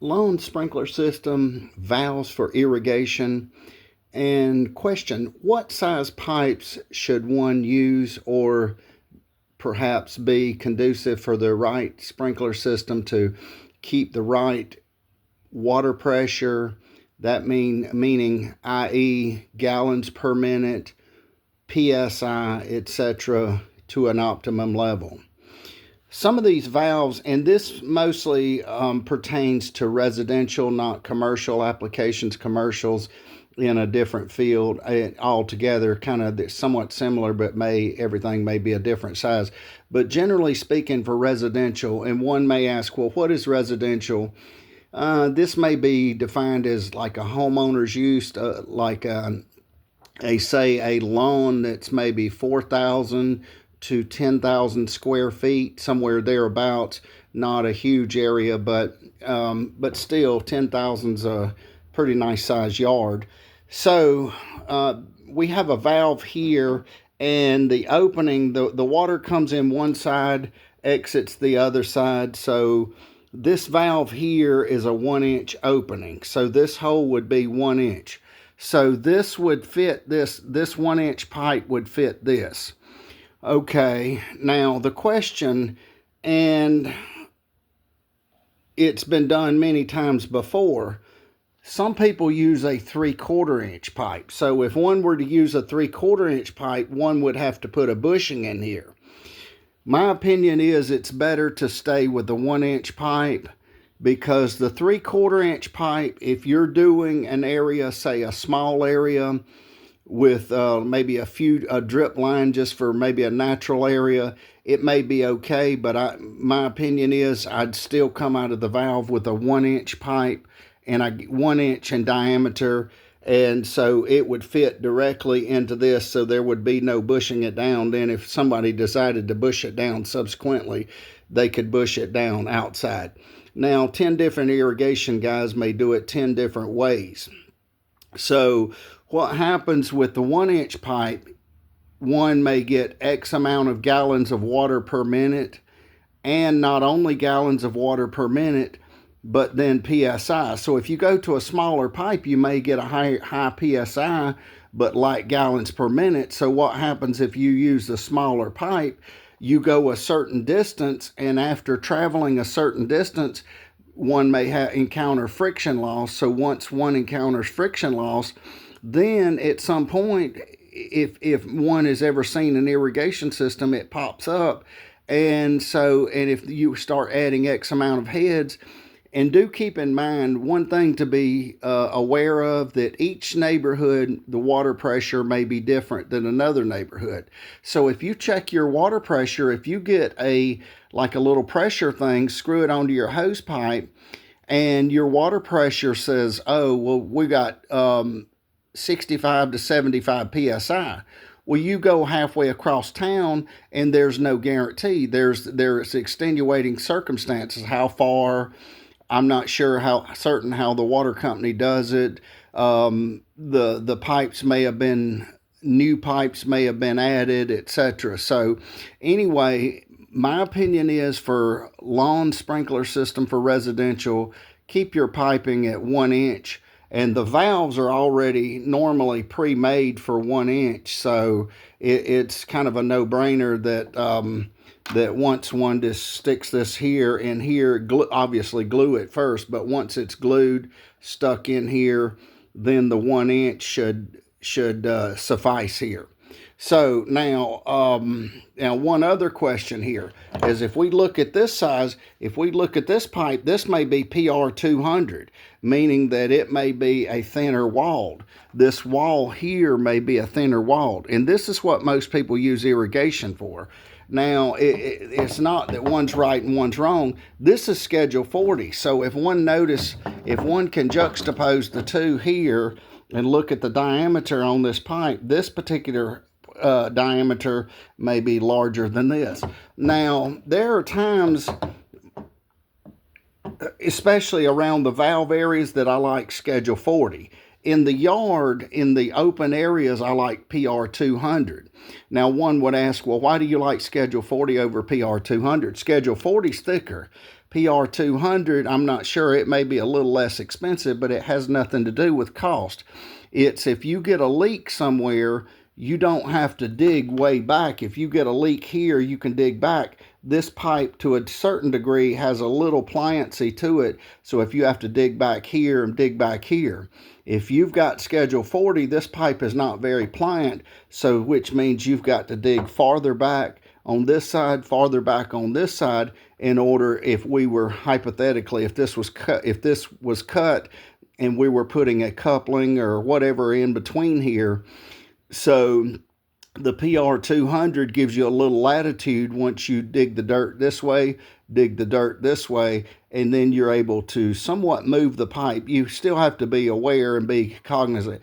Lawn sprinkler system, valves for irrigation, and question, what size pipes should one use or perhaps be conducive for the right sprinkler system to keep the right water pressure, that meaning i.e. gallons per minute, PSI, etc., to an optimum level. Some of these valves, and this mostly pertains to residential, not commercial applications, commercials in a different field altogether, kind of somewhat similar, but everything may be a different size. But generally speaking, for residential, and one may ask, well, what is residential? This may be defined as like a homeowner's use, like say a lawn that's maybe 4,000 to 10,000 square feet, somewhere thereabouts. Not a huge area, but still 10,000's a pretty nice size yard. So we have a valve here, and the opening, the water comes in one side, exits the other side. So this valve here is a 1-inch opening. So this hole would be 1 inch. So this would fit this 1-inch pipe would fit this. Okay, now the question, and it's been done many times before, some people use a 3/4 inch pipe. So if one were to use a 3/4 inch pipe, one would have to put a bushing in here. My opinion is it's better to stay with the 1-inch pipe, because the 3/4 inch pipe, if you're doing an area, say a small area with maybe a drip line just for maybe a natural area, it may be okay. But my opinion is I'd still come out of the valve with a 1-inch pipe, and 1 inch in diameter, and so it would fit directly into this, so there would be no bushing it down. Then if somebody decided to bush it down subsequently, they could bush it down outside. Now, 10 different irrigation guys may do it 10 different ways. So what happens with the 1-inch pipe, one may get X amount of gallons of water per minute, and not only gallons of water per minute, but then PSI. So if you go to a smaller pipe, you may get a high PSI, but light gallons per minute. So what happens if you use a smaller pipe? You go a certain distance, and after traveling a certain distance, one may encounter friction loss. So once one encounters friction loss, then at some point, if one has ever seen an irrigation system, it pops up. And if you start adding X amount of heads, and do keep in mind one thing to be aware of, that each neighborhood, the water pressure may be different than another neighborhood. So if you check your water pressure, if you get like a little pressure thing, screw it onto your hose pipe, and your water pressure says, oh, well, we got 65 to 75 PSI. Well, you go halfway across town, and there's no guarantee. There's extenuating circumstances. How far? I'm not sure how the water company does it. The pipes may have been, new pipes may have been added, etc. So anyway, my opinion is for lawn sprinkler system for residential, keep your piping at 1 inch. And the valves are already normally pre-made for 1 inch. So it's kind of a no-brainer that once one just sticks this here and here, obviously glue it first, but once it's glued, stuck in here, then the 1 inch should suffice here. So now one other question here is, if we look at this size, if we look at this pipe, this may be PR 200, meaning that it may be a thinner walled. This wall here may be a thinner walled, and this is what most people use irrigation for. Now, it's not that one's right and one's wrong. This is Schedule 40. So if one can juxtapose the two here and look at the diameter on this pipe, this particular diameter may be larger than this. Now, there are times, especially around the valve areas, that I like Schedule 40. In the yard, in the open areas, I like PR 200. Now, one would ask, well, why do you like Schedule 40 over PR 200? Schedule 40 is thicker. PR200, I'm not sure, it may be a little less expensive, but it has nothing to do with cost. It's if you get a leak somewhere, you don't have to dig way back. If you get a leak here, you can dig back. This pipe, to a certain degree, has a little pliancy to it. So if you have to dig back here and dig back here, if you've got Schedule 40, this pipe is not very pliant, so which means you've got to dig farther back on this side, farther back on this side, in order, if we were hypothetically, if this was cut and we were putting a coupling or whatever in between here. So the PR200 gives you a little latitude once you dig the dirt this way, dig the dirt this way, and then you're able to somewhat move the pipe. You still have to be aware and be cognizant.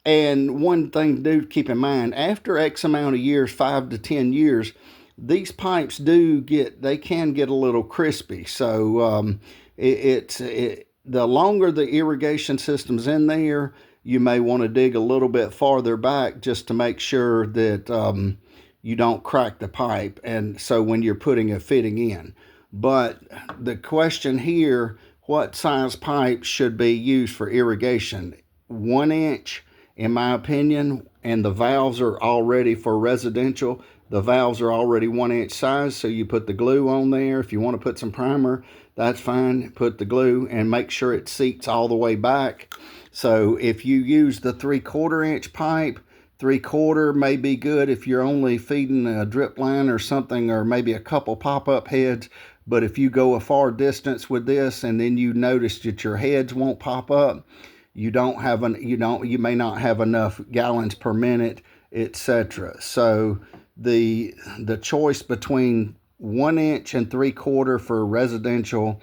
And one thing to keep in mind, after X amount of years, 5 to 10 years, these pipes they can get a little crispy. So the longer the irrigation system's in there, you may want to dig a little bit farther back just to make sure that you don't crack the pipe, and so when you're putting a fitting in. But the question here, what size pipe should be used for irrigation? 1 inch, in my opinion, and the valves are already for residential. The valves are already 1 inch size, so you put the glue on there. If you want to put some primer, that's fine. Put the glue and make sure it seats all the way back. So if you use the 3/4 inch pipe, 3/4 may be good if you're only feeding a drip line or something, or maybe a couple pop-up heads. But if you go a far distance with this and then you notice that your heads won't pop up, you may not have enough gallons per minute, etc. So the choice between 1 inch and 3/4 for residential,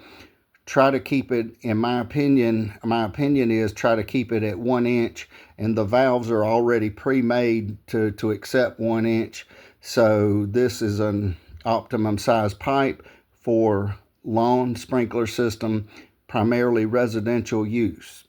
try to keep it, in my opinion is try to keep it at 1 inch, and the valves are already pre-made to accept 1 inch. So this is an optimum size pipe for lawn sprinkler system, primarily residential use.